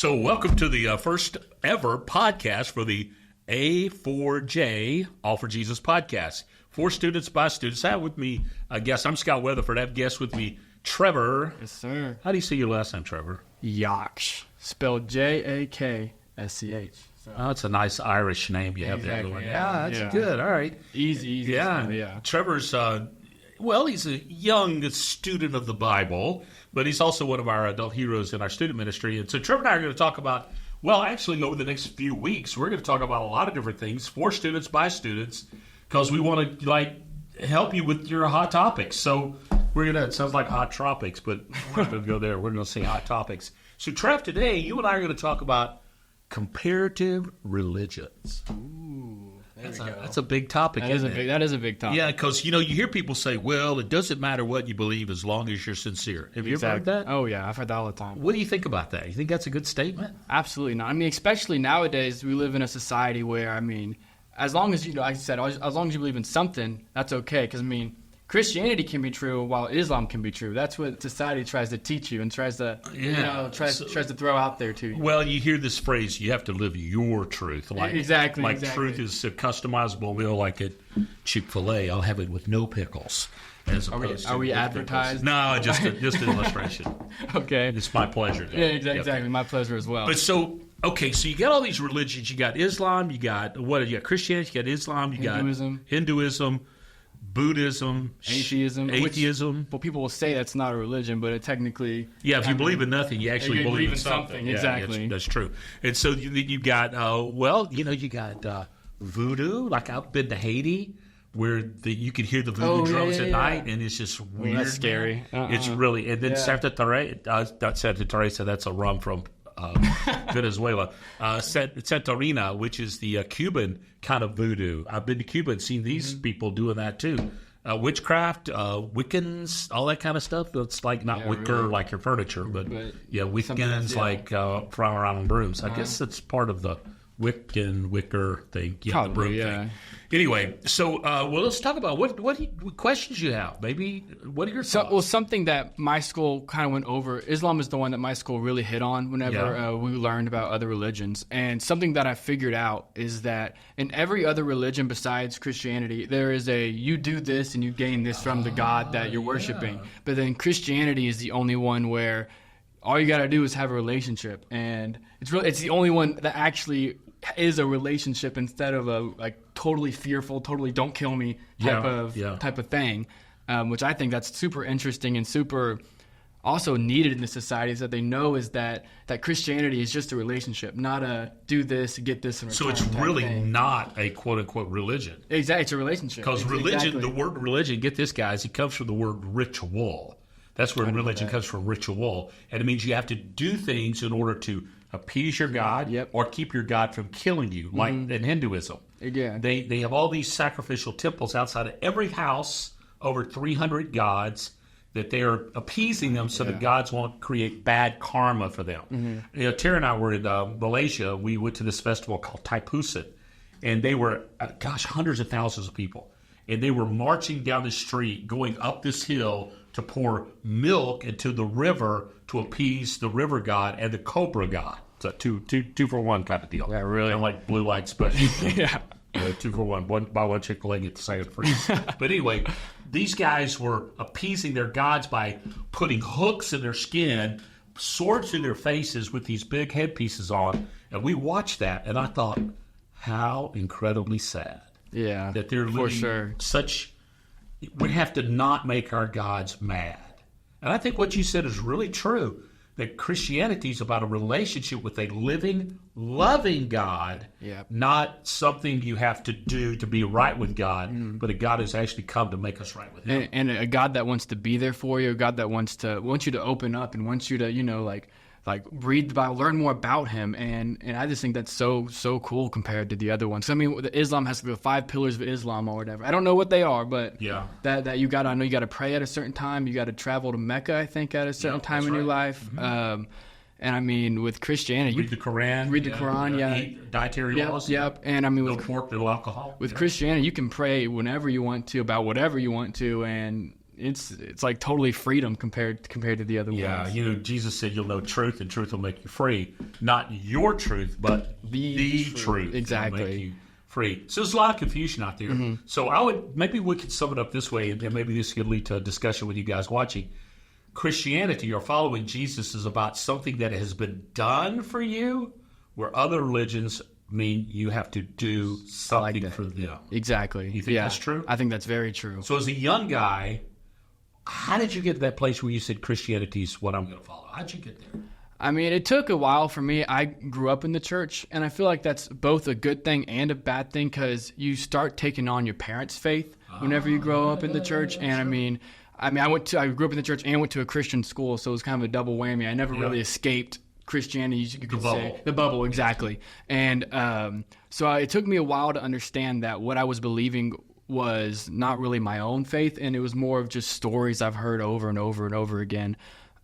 So welcome to the first ever podcast for the A4J, All for Jesus podcast. For students, by students. I have with me a guest. I'm Scott Weatherford. I have guests with me, Trevor. Yes, sir. How do you say your last name, Trevor? Yaksch. Spelled Jakschch. Oh, it's a nice Irish name you have Exactly, there. yeah. That's good. All right. Easy. Yeah. Trevor's, he's a young student of the Bible, but he's also one of our adult heroes in our student ministry. And so Trevor and I are going to talk about, actually over the next few weeks, we're going to talk about a lot of different things for students, by students, because we want to, help you with your hot topics. So we're going to, it sounds like hot tropics, but we're not going to go there. We're going to say hot topics. So Trev, today, you and I are going to talk about comparative religions. Ooh, that's a big topic. That is a big topic. Yeah, because you hear people say, "Well, it doesn't matter what you believe as long as you're sincere." Have you ever heard that? Oh yeah, I've heard that all the time. What do you think about that? You think that's a good statement? Absolutely not. I mean, especially nowadays, we live in a society where, as long as as long as you believe in something, that's okay. Because Christianity can be true while Islam can be true. That's what society tries to teach you and tries to tries to throw out there to you. Well, you hear this phrase, you have to live your truth. Exactly. Truth is a customizable meal like at Chick-fil-A. I'll have it with no pickles. Are we advertised? No, just an illustration. Okay. It's my pleasure. Yeah, exactly. My pleasure as well. But so you got all these religions. You got Islam, you got Christianity, you got Islam, you got Hinduism, Buddhism, atheism. Well, people will say that's not a religion, but it technically... Yeah, if you believe in nothing, you actually believe in something. Exactly. That's true. And so you got, you got voodoo. Like I've been to Haiti, where you can hear the voodoo drums at night, and it's just weird. That's scary. It's really... And then Santa Teresa, that's a rum from... Venezuela, Santorina, which is the Cuban kind of voodoo. I've been to Cuba and seen these people doing that too. Witchcraft, Wiccans, all that kind of stuff. It's like not wicker really. Like your furniture, but Wiccans like flying around on brooms. I guess it's part of the wicker thing. Probably, the broom thing. Anyway, so let's talk about what questions you have. Maybe what are your thoughts? Well, something that my school kind of went over. Islam is the one that my school really hit on whenever we learned about other religions. And something that I figured out is that in every other religion besides Christianity, there is you do this and you gain this from the God that you're worshiping. But then Christianity is the only one where all you got to do is have a relationship, and it's the only one that actually is a relationship instead of a totally fearful, totally don't kill me type of thing, which I think that's super interesting and super also needed in the society, is that they know is that Christianity is just a relationship, not a do this, get this in return. So it's really not a quote unquote religion. Exactly, it's a relationship. Because religion, the word religion, get this guys, it comes from the word ritual. That's where religion comes from, ritual. And it means you have to do things in order to appease your God or keep your God from killing you, like in Hinduism. Yeah. They have all these sacrificial temples outside of every house, over 300 gods, that they are appeasing them so the gods won't create bad karma for them. Tara and I were in Malaysia. We went to this festival called Thaipusat, and they were, hundreds of thousands of people. And they were marching down the street, going up this hill to pour milk into the river to appease the river god and the cobra god. It's a two for one kind of deal. Yeah, really. And like blue light special. Yeah. 2 for 1. Buy one Chick-fil-A, get the second free. But anyway, these guys were appeasing their gods by putting hooks in their skin, swords in their faces with these big headpieces on. And we watched that, and I thought, how incredibly sad. Yeah, that they're living for sure. We have to not make our gods mad. And I think what you said is really true, that Christianity is about a relationship with a living, loving God, not something you have to do to be right with God, but a God who's actually come to make us right with Him. And a God that wants to be there for you, a God that wants you to open up and wants you to, read the Bible, learn more about Him, and I just think that's so cool compared to the other ones. Islam has the 5 pillars of Islam or whatever. I don't know what they are, but that I know you got to pray at a certain time. You got to travel to Mecca, I think, at a certain time in your life. And with Christianity, read the Quran. Eat dietary laws. Yep. And with pork, little alcohol. With Christianity, you can pray whenever you want to about whatever you want to, and it's like totally freedom compared to the other Yeah, ones. Jesus said you'll know truth, and truth will make you free. Not your truth, but the truth. Exactly. Will make you free. So there's a lot of confusion out there. So maybe we could sum it up this way, and maybe this could lead to a discussion with you guys watching. Christianity, or following Jesus, is about something that has been done for you, where other religions mean you have to do something for them. Exactly. You think that's true? I think that's very true. So as a young guy, how did you get to that place where you said Christianity is what I'm going to follow? How'd you get there? I mean, it took a while for me. I grew up in the church, and I feel like that's both a good thing and a bad thing, because you start taking on your parents' faith whenever you grow up in the church. And I mean, I grew up in the church and went to a Christian school, so it was kind of a double whammy. I never really escaped Christianity, you could say. The bubble, exactly. And so it took me a while to understand that what I was believing was not really my own faith, and it was more of just stories I've heard over and over and over again.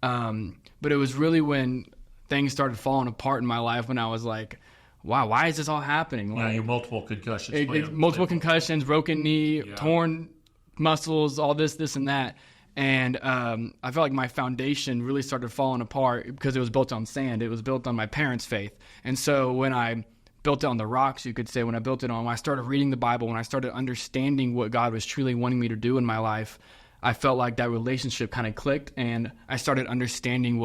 But it was really when things started falling apart in my life when I was like, wow, why is this all happening? Like, your multiple concussions. Concussions, broken knee, torn muscles, all this and that. And I felt like my foundation really started falling apart because it was built on sand. It was built on my parents' faith. And so when I built it on the rocks, you could say, when I started reading the Bible, when I started understanding what God was truly wanting me to do in my life, I felt like that relationship kind of clicked, and I started understanding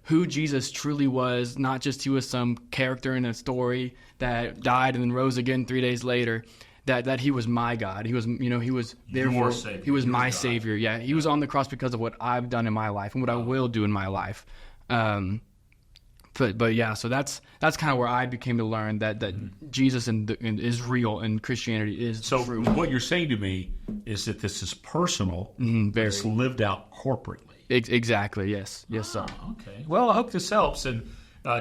who Jesus truly was. Not just he was some character in a story that died and then rose again 3 days later. That he was my God. He was, he was therefore he was my Savior. Yeah, he was on the cross because of what I've done in my life and what I will do in my life. But yeah, so that's kind of where I became to learn that Jesus is real and Christianity is true. So what you're saying to me is that this is personal, but it's lived out corporately. Exactly. Yes, sir. Okay. Well, I hope this helps. And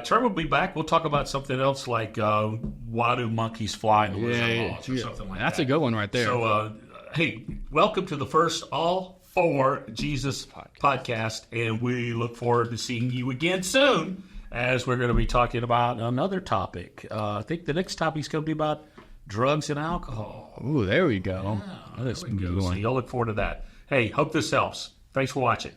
Trevor will be back. We'll talk about something else like why do monkeys fly in the Wizard of Oz or something like that. That's a good one right there. So, hey, welcome to the first All For Jesus podcast, and we look forward to seeing you again soon, as we're going to be talking about another topic. I think the next topic is going to be about drugs and alcohol. Ooh, there we go. Yeah, that's a good one. So you'll look forward to that. Hey, hope this helps. Thanks for watching.